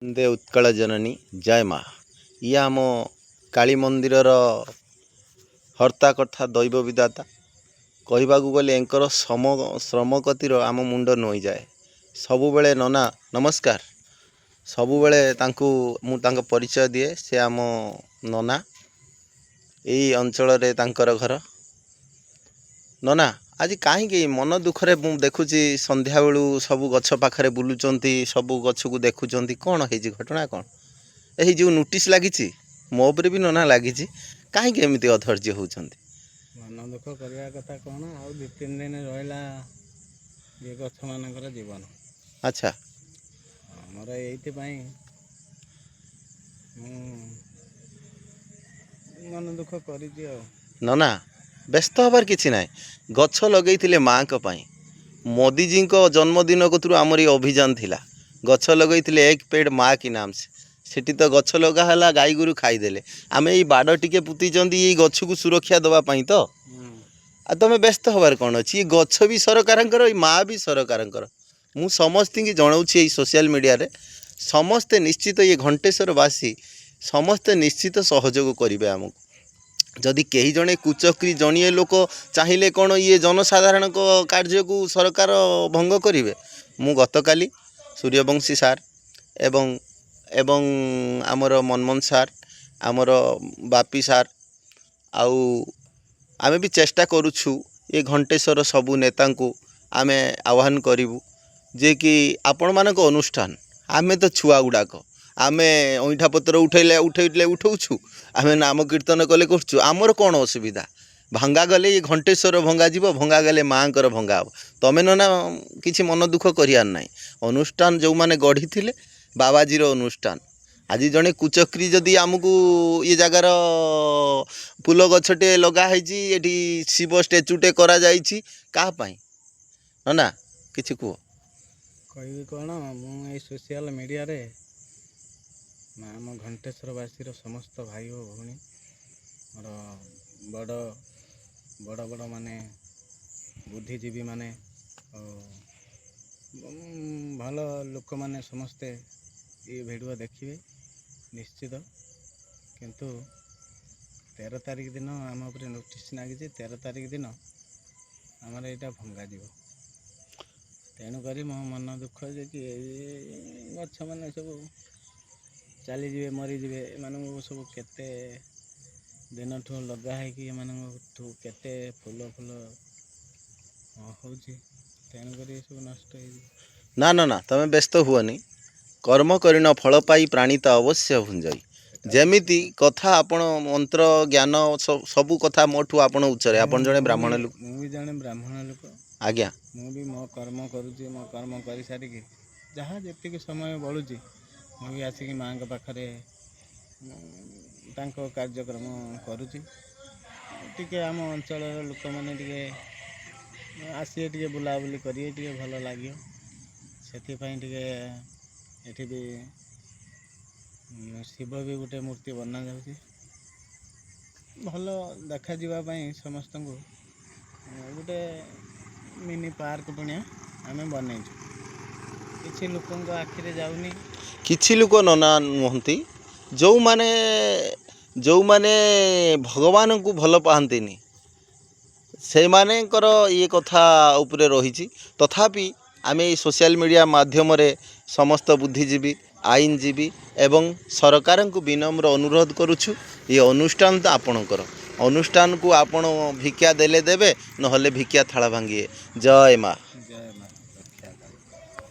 वंदे उत्कल जननी जय माँ। ये आम काली मंदिर हर्ता कथा दैव विदाता कहवाक गले एंकर श्रम कतिर आम मुंड नई जाए। सबुबले नना नमस्कार। सबुबले तांको परिचय दिए से आम नना यही अंचल तांकर घर। नना आज कहीं मन दुखरे देखुची संध्या बेलू सबू गछ पाखरे बुलुचंती, सबू गछ को देखुचंती, कौन है घटना कौन? यही जो नोटिस लगी मो पर भी नना लगी कहीं एमती अधैर्य होती मन दुख करने कथा कौन आउ 2-3 दिन रहा ये गछ मानकर जीवन। अच्छा आमर ये मन दुख कर नना व्यस्त हबार किसी ना। गछ लगे माँ मोदीजी जन्मदिन कतु आमर ये अभियान थिला। गछ लगे एक पेड़ माँ की नाम से सेठी तो गछ लगाला गाई गोरु खाईदे। आम ये बाड़ टिके पुती ये गछ को सुरक्षा दवापाई तो तुम व्यस्त हबार कौन अच्छी? गछ भी सरकार माँ भी सरकार मु समस्त की जनाऊँगी सोशल मीडिया रे समस्ते निश्चित ये घंटेश्वरवासी समस्ते निश्चित सहयोग करेंगे आमको। जदि कहीं जड़े कुचक्री जड़िए लोक चाहिए कौन ये जनसाधारण कार्य को सरकार भंग करेंगे। मु गतकाली सूर्यवंशी सार एवं एवं आमर मनमोहन सार आमर बापी सार आउ आमे भी चेष्टा करुछु ये घंटेश्वर सबू नेता को आमे आह्वान करूँ जे कि आपण मानक अनुष्ठान आमे तो छुआ गुड़ाक आमे अईठा पत्र उठेले उठेले उठाऊछु आमे नाम कीर्तन कले करछु। आमर कौन असुविधा? भंगा गले ये घंटेश्वर भंगा जीव, भंगा गले माँ कर भंगा हम। तमें ना किसी मन दुख करियार नाई। अनुष्ठान जो माने गढ़ी थिले बाबाजीर अनुष्ठान आज जड़े कुचक्री जदि आमको ये जगार फूल गछटे लगाई ये शिव स्टेचुटे करा जाइछि कापाई ना किछि कह कहि कौन मु सोशल मीडिया रे आम घंटेश्वरवासी समस्त भाई और भौणी मोर बड़ बड़ बड़ माने बुद्धिजीवी माने भल लोक माने समस्ते ये भिडियो देखिए निश्चित। किंतु 13 तारिख दिन आम उपर नोटिस लगी 13 तारिख दिन आमर यहाँ भंगा जीव। तेणुक मो मन दुख जे कि गछ मैंने सब चलीजे मरीजे एम सब केते दिन ठू लगाई एमू केते फूल फूल हो तेणुक सब नष्ट ना ना ना तमें व्यस्त हुअनी। कर्म करिन फल पाई प्राणीता अवश्य भुंजाई जेमिति कथा आपण मंत्र ज्ञान सबू कथा मोठू आपण उच्चरे आपण जड़े ब्राह्मण लोक मुझे जड़े ब्राह्मण लोक आज्ञा मुझे मो कर्म करुँची मो कर्म कर सारिकी जहाँ जी समय बलुची मुझे आसिक माँ पाखरे कार्यक्रम करुँची टिके आम अंचल लोक मैंने टिके आसिए टिके बुलाबुली करिए टिके भल लगे से एठी भी शिव भी गोटे मूर्ति बना जाऊँगी भल देखा जावाई समस्त को गोटे मिनी पार्क पुणिया आम बनई किसी लोक आखिरे जाऊनी किछि लोक नना नुहंती जो माने भगवान को भल पाहंतिनी से मानेकर ये कथा उपरे रही। तथापि आम सोशल मीडिया माध्यम रे समस्त बुद्धिजीवी आईनजीवी एवं सरकार को विनम्र अनुरोध करुछु ये अनुष्ठान तो आपणकर अनुष्ठान को आपण भिक्षा देले देबे नहले भिक्षा थाला भांगिए। जय माँ। जय माँ।